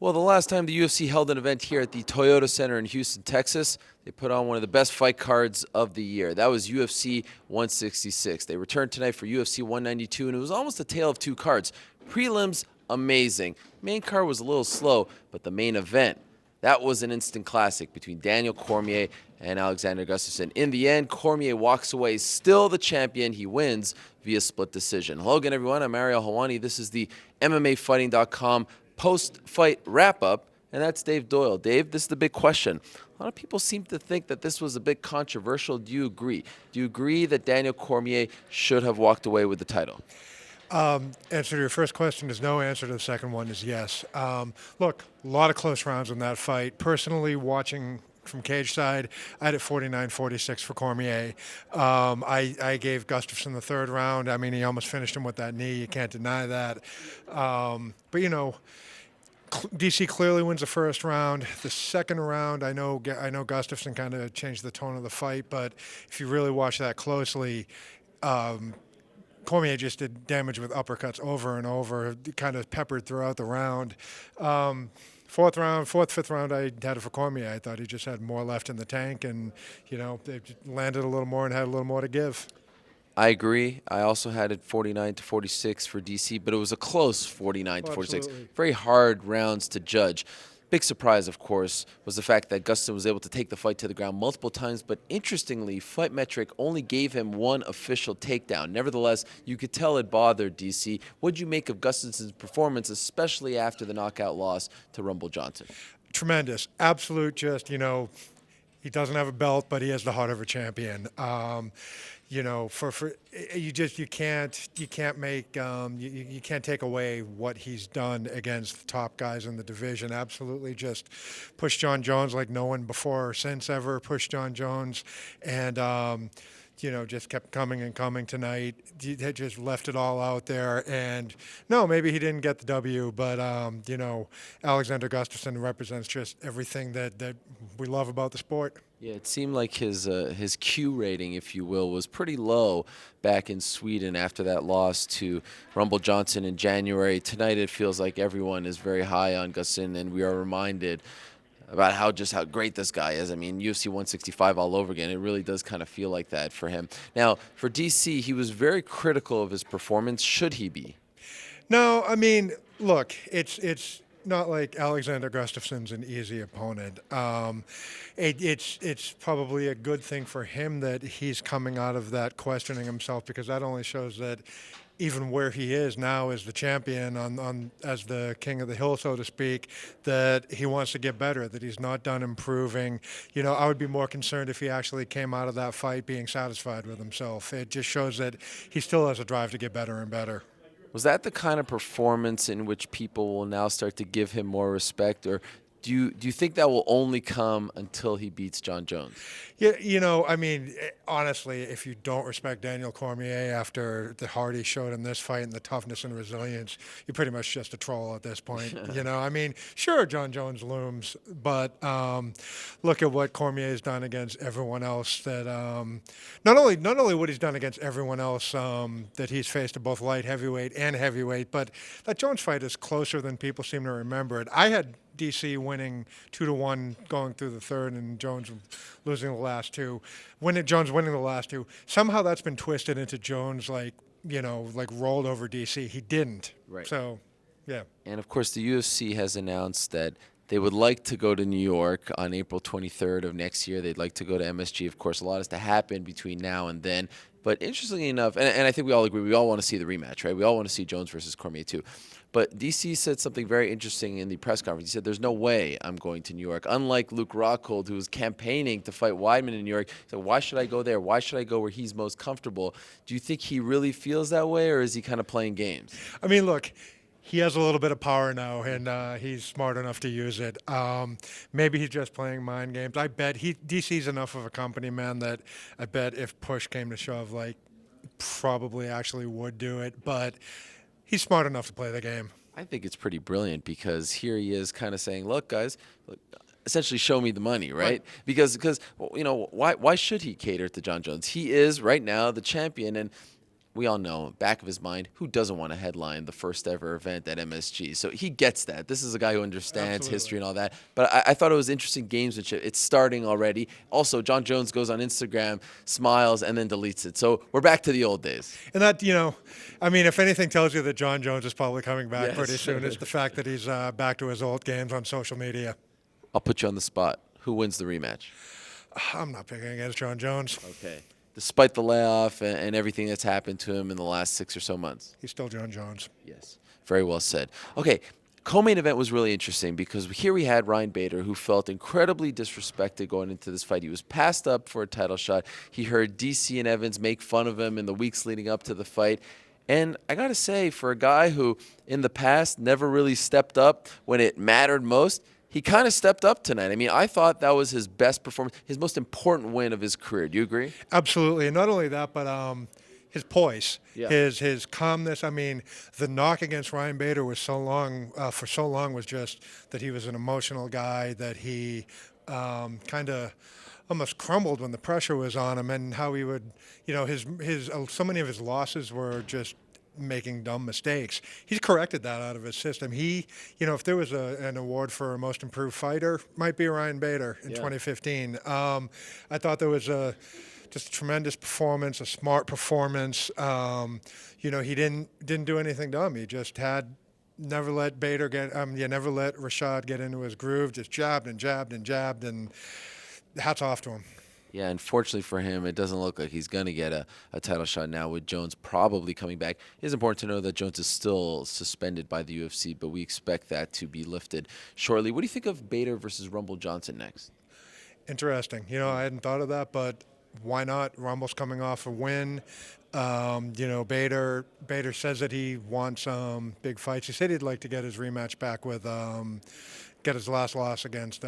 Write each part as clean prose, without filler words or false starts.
Well, the last time the UFC held an event here at the Toyota Center in Houston, Texas, they put on one of the best fight cards of the year. That was UFC 166. They returned tonight for UFC 192, and it was almost a tale of two cards. Prelims, amazing. Main card was a little slow, but the main event, that was an instant classic between Daniel Cormier and Alexander Gustafsson. In the end, Cormier walks away still the champion. He wins via split decision. Hello again, everyone. I'm Ariel Helwani. This is the MMAfighting.com post-fight wrap-up, and that's Dave Doyle. Dave, this is the big question. A lot of people seem to think that this was a bit controversial. Do you agree? Do you agree that Daniel Cormier should have walked away with the title? Answer to your first question is no. Answer to the second one is yes. Look, a lot of close rounds in that fight. Personally, watching from cage side, I had it 49-46 for Cormier. I gave Gustafsson the third round. I mean, he almost finished him with that knee. You can't deny that. But, you know, DC clearly wins the first round. The second round, I know Gustafsson kind of changed the tone of the fight, but if you really watch that closely, Cormier just did damage with uppercuts over and over, kind of peppered throughout the round. Fifth round, I had it for Cormier. I thought he just had more left in the tank, and you know, they landed a little more and had a little more to give. I agree. I also had it 49-46 for DC, but it was a close 49-46. Absolutely. Very hard rounds to judge. Big surprise, of course, was the fact that Gustafsson was able to take the fight to the ground multiple times, but interestingly, Fight Metric only gave him one official takedown. Nevertheless, you could tell it bothered DC. What'd you make of Gustafsson's performance, especially after the knockout loss to Rumble Johnson? Tremendous. Absolute, just, you know, he doesn't have a belt, but he has the heart of a champion. You know, you can't take away what he's done against the top guys in the division. Absolutely, just pushed Jon Jones like no one before or since ever pushed Jon Jones, and you know, just kept coming and coming tonight. He had just left it all out there. And no, maybe he didn't get the W, but, you know, Alexander Gustafsson represents just everything that we love about the sport. Yeah, it seemed like his Q rating, if you will, was pretty low back in Sweden after that loss to Rumble Johnson in January. Tonight it feels like everyone is very high on Gustafsson, and we are reminded about how great this guy is. I mean, UFC 165 all over again. It really does kind of feel like that for him. Now, for DC, he was very critical of his performance. Should he be? No, I mean, look, it's not like Alexander Gustafsson's an easy opponent. It's probably a good thing for him that he's coming out of that questioning himself, because that only shows that even where he is now as the champion, as the king of the hill, so to speak, that he wants to get better, that he's not done improving. You know, I would be more concerned if he actually came out of that fight being satisfied with himself. It just shows that he still has a drive to get better and better. Was that the kind of performance in which people will now start to give him more respect, or do you think that will only come until he beats Jon Jones? Yeah, you know, I mean, honestly, if you don't respect Daniel Cormier after the heart he showed in this fight and the toughness and resilience, you're pretty much just a troll at this point. You know, I mean, sure, Jon Jones looms, but look at what Cormier has done against everyone else. That not only what he's done against everyone else that he's faced at both light heavyweight and heavyweight, but that Jones fight is closer than people seem to remember it. I had DC winning 2-1 going through the third, and Jones losing the last two. Jones winning the last two. Somehow that's been twisted into Jones, like, you know, like rolled over DC. He didn't. Right. So, yeah. And of course, the UFC has announced that they would like to go to New York on April 23rd of next year. They'd like to go to MSG. Of course, a lot has to happen between now and then. But interestingly enough, and I think we all agree, we all want to see the rematch, right? We all want to see Jones versus Cormier too. But DC said something very interesting in the press conference. He said, there's no way I'm going to New York. Unlike Luke Rockhold, who was campaigning to fight Weidman in New York, he said, why should I go there? Why should I go where he's most comfortable? Do you think he really feels that way, or is he kind of playing games? I mean, look, he has a little bit of power now, and he's smart enough to use it. Maybe he's just playing mind games. I bet DC's enough of a company man that I bet if push came to shove, like, probably actually would do it. But he's smart enough to play the game. I think it's pretty brilliant, because here he is kind of saying, look, guys, look, essentially show me the money, right? Because you know, why should he cater to Jon Jones? He is right now the champion, and we all know, back of his mind, who doesn't want to headline the first ever event at MSG? So he gets that. This is a guy who understands history and all that. But I thought it was interesting gamesmanship. It's starting already. Also, Jon Jones goes on Instagram, smiles, and then deletes it. So we're back to the old days. And that, I mean, if anything tells you that Jon Jones is probably coming back pretty soon, it's the fact that he's back to his old games on social media. I'll put you on the spot. Who wins the rematch? I'm not picking against Jon Jones. Okay. Despite the layoff and everything that's happened to him in the last 6 or so months. He's still Jon Jones. Yes. Very well said. Okay. Co-main event was really interesting because here we had Ryan Bader, who felt incredibly disrespected going into this fight. He was passed up for a title shot. He heard DC and Evans make fun of him in the weeks leading up to the fight. And I got to say, for a guy who in the past never really stepped up when it mattered most, he kind of stepped up tonight. I mean, I thought that was his best performance, his most important win of his career. Do you agree? Absolutely. And not only that, but his poise, his calmness. I mean, the knock against Ryan Bader was for so long was just that he was an emotional guy, that he kind of almost crumbled when the pressure was on him, and how he would, his so many of his losses were just making dumb mistakes. He's corrected that out of his system. He, if there was an award for most improved fighter, might be Ryan Bader in 2015. I thought there was just a tremendous performance, a smart performance. He didn't do anything dumb. He just never let Bader never let Rashad get into his groove. Just jabbed and jabbed and jabbed, and hats off to him. Yeah, unfortunately for him, it doesn't look like he's going to get a title shot now with Jones probably coming back. It is important to know that Jones is still suspended by the UFC, but we expect that to be lifted shortly. What do you think of Bader versus Rumble Johnson next? Interesting. I hadn't thought of that, but why not? Rumble's coming off a win. Bader says that he wants big fights. He said he'd like to get his rematch back with get his last loss against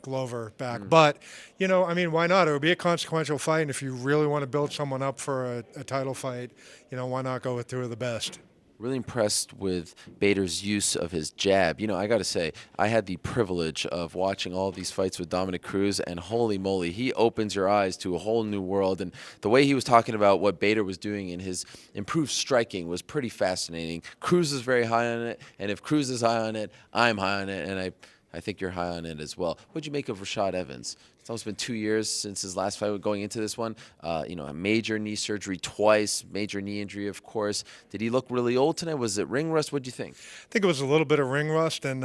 Glover back. But, why not? It would be a consequential fight, and if you really want to build someone up for a title fight, why not go with two of the best? Really impressed with Bader's use of his jab. I got to say, I had the privilege of watching all of these fights with Dominic Cruz, and holy moly, he opens your eyes to a whole new world. And the way he was talking about what Bader was doing in his improved striking was pretty fascinating. Cruz is very high on it, and if Cruz is high on it, I'm high on it, and I think you're high on it as well. What'd you make of Rashad Evans? It's almost been 2 years since his last fight going into this one. A major knee surgery twice, major knee injury, of course. Did he look really old tonight? Was it ring rust? What'd you think? I think it was a little bit of ring rust, and,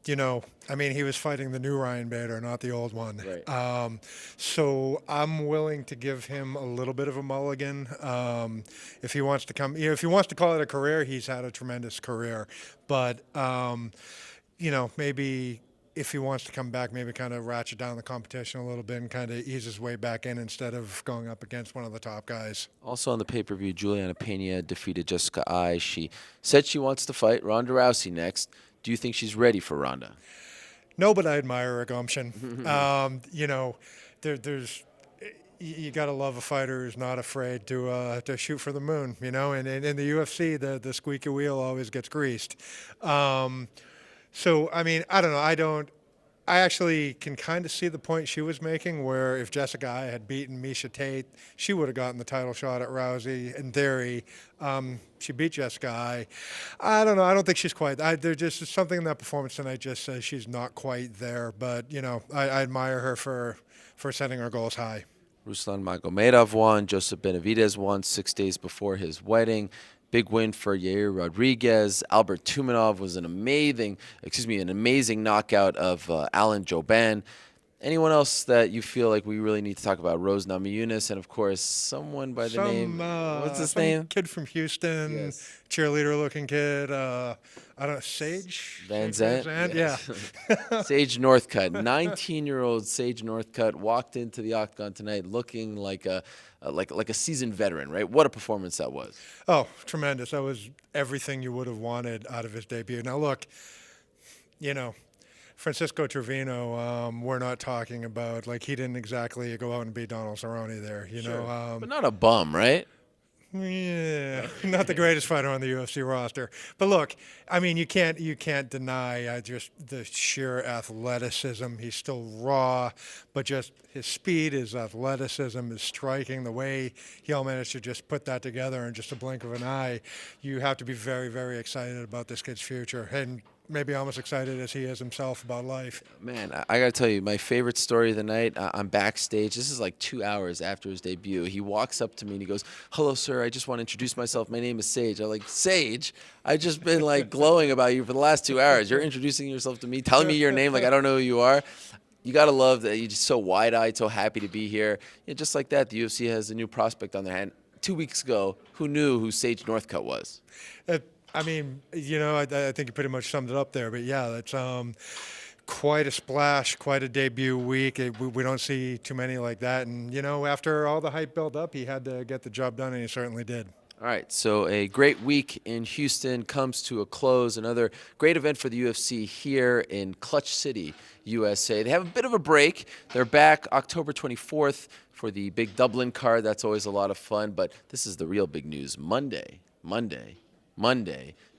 he was fighting the new Ryan Bader, not the old one. Right. So I'm willing to give him a little bit of a mulligan. If he wants to come, if he wants to call it a career, he's had a tremendous career. But, maybe if he wants to come back, maybe kind of ratchet down the competition a little bit and kind of ease his way back in instead of going up against one of the top guys. Also on the pay-per-view, Juliana Pena defeated Jessica Ai. She said she wants to fight Ronda Rousey next. Do you think she's ready for Ronda? No, but I admire her gumption. There's you got to love a fighter who's not afraid to shoot for the moon, and in the UFC, the squeaky wheel always gets greased. So, I don't know. I actually can kind of see the point she was making, where if Jessica Ai had beaten Miesha Tate, she would have gotten the title shot at Rousey. In theory, she beat Jessica Ai. I don't know. I don't think she's quite. There's just something in that performance tonight just says she's not quite there. But, I admire her for setting her goals high. Ruslan Magomedov won. Joseph Benavidez won 6 days before his wedding. Big win for Yair Rodriguez. Albert Tumanov was an amazing knockout of Alan Jouban. Anyone else that you feel like we really need to talk about? Rose Namajunas, and of course, someone by the name. What's his name? Kid from Houston, cheerleader-looking kid. I don't know, Sage Van Zandt. Yes. Yeah. Sage Northcutt, 19-year-old Sage Northcutt walked into the octagon tonight looking like a seasoned veteran. Right? What a performance that was. Oh, tremendous! That was everything you would have wanted out of his debut. Now look, Francisco Trevino, we're not talking about, he didn't exactly go out and beat Donald Cerrone there, Sure. But not a bum, right? Yeah, not the greatest fighter on the UFC roster. But look, I mean, you can't deny just the sheer athleticism. He's still raw, but just his speed, his athleticism, his striking, the way he'll manage to just put that together in just a blink of an eye. You have to be very, very excited about this kid's future, and maybe almost excited as he is himself about life. Man, I got to tell you, my favorite story of the night, I'm backstage. This is like 2 hours after his debut. He walks up to me and he goes, "Hello, sir. I just want to introduce myself. My name is Sage." I'm like, "Sage? I've just been like glowing about you for the last 2 hours. You're introducing yourself to me, telling me your name like I don't know who you are." You got to love that you're just so wide-eyed, so happy to be here. Yeah, just like that, the UFC has a new prospect on their hand. 2 weeks ago, who knew who Sage Northcutt was? I mean, I think you pretty much summed it up there. But yeah, that's quite a splash, quite a debut week. We don't see too many like that. And, after all the hype built up, he had to get the job done, and he certainly did. All right, so a great week in Houston comes to a close. Another great event for the UFC here in Clutch City, USA. They have a bit of a break. They're back October 24th for the big Dublin card. That's always a lot of fun, but this is the real big news. Monday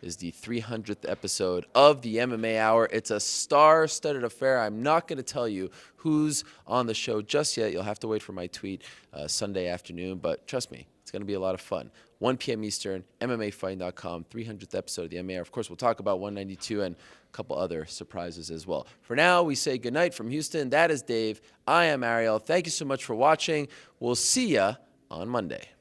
is the 300th episode of the MMA Hour. It's a star-studded affair. I'm not going to tell you who's on the show just yet. You'll have to wait for my tweet Sunday afternoon, but trust me, it's going to be a lot of fun. 1 p.m. Eastern, MMAfighting.com, 300th episode of the MMA Hour. Of course, we'll talk about 192 and a couple other surprises as well. For now, we say goodnight from Houston. That is Dave. I am Ariel. Thank you so much for watching. We'll see ya on Monday.